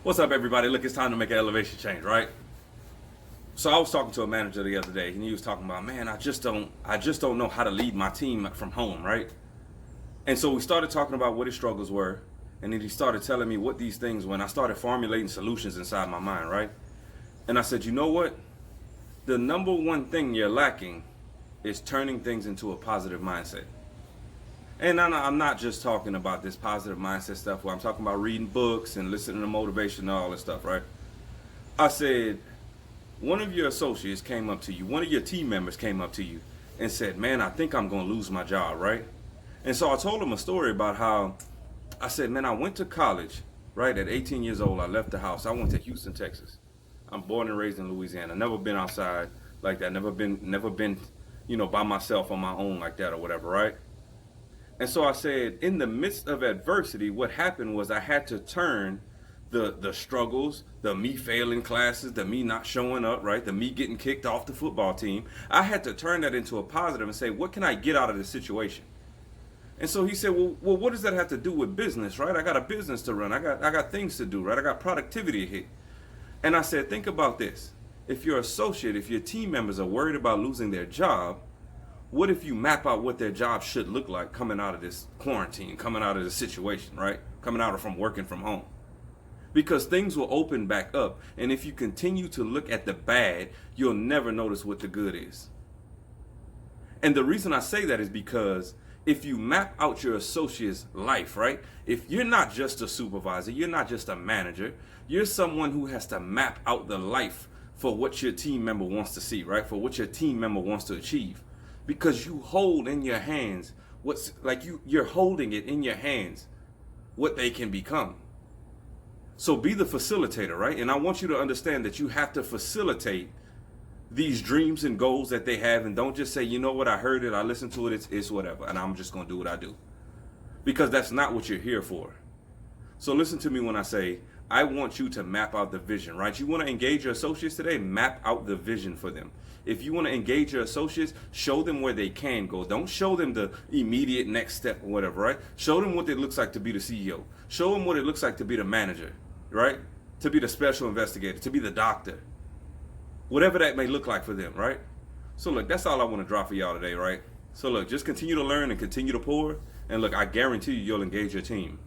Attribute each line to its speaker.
Speaker 1: What's up, everybody? Look, it's time to make an elevation change, right? So I was talking to a manager the other day, and he was talking about, man, I just don't know how to lead my team from home, right? And so we started talking about what his struggles were, and then he started telling me what these things were, and I started formulating solutions inside my mind, right? And I said, you know what? The number one thing you're lacking is turning things into a positive mindset. And I'm not just talking about this positive mindset stuff where I'm talking about reading books and listening to motivation and all this stuff, right? I said, one of your associates came up to you, one of your team members came up to you and said, man, I think I'm going to lose my job, right? And so I told him a story about how I said, man, I went to college, right? At 18 years old, I left the house. I went to Houston, Texas. I'm born and raised in Louisiana. Never been outside like that. Never been, by myself on my own like that or whatever, right? And so I said, in the midst of adversity, what happened was I had to turn the struggles, the me failing classes, the me not showing up, right? The me getting kicked off the football team. I had to turn that into a positive and say, what can I get out of this situation? And so he said, well, what does that have to do with business, right? I got a business to run. I got things to do, right? I got productivity to hit. And I said, think about this. If your associate, if your team members are worried about losing their job, what if you map out what their job should look like coming out of this quarantine, coming out of this situation, right? Coming out of from working from home. Because things will open back up. And if you continue to look at the bad, you'll never notice what the good is. And the reason I say that is because if you map out your associate's life, right? If you're not just a supervisor, you're not just a manager, you're someone who has to map out the life for what your team member wants to see, right? For what your team member wants to achieve. Because you hold in your hands what's like you're holding it in your hands what they can become. So be the facilitator, right? And I want you to understand that you have to facilitate these dreams and goals that they have, and don't just say, you know what, I heard it, I listened to it, it's whatever, and I'm just going to do what I do. Because that's not what you're here for. So listen to me when I say, I want you to map out the vision, right? You want to engage your associates today, map out the vision for them. If you want to engage your associates, show them where they can go. Don't show them the immediate next step or whatever, right? Show them what it looks like to be the CEO. Show them what it looks like to be the manager, right? To be the special investigator, to be the doctor. Whatever that may look like for them, right? So look, that's all I want to drop for y'all today, right? So look, just continue to learn and continue to pour. And look, I guarantee you'll engage your team.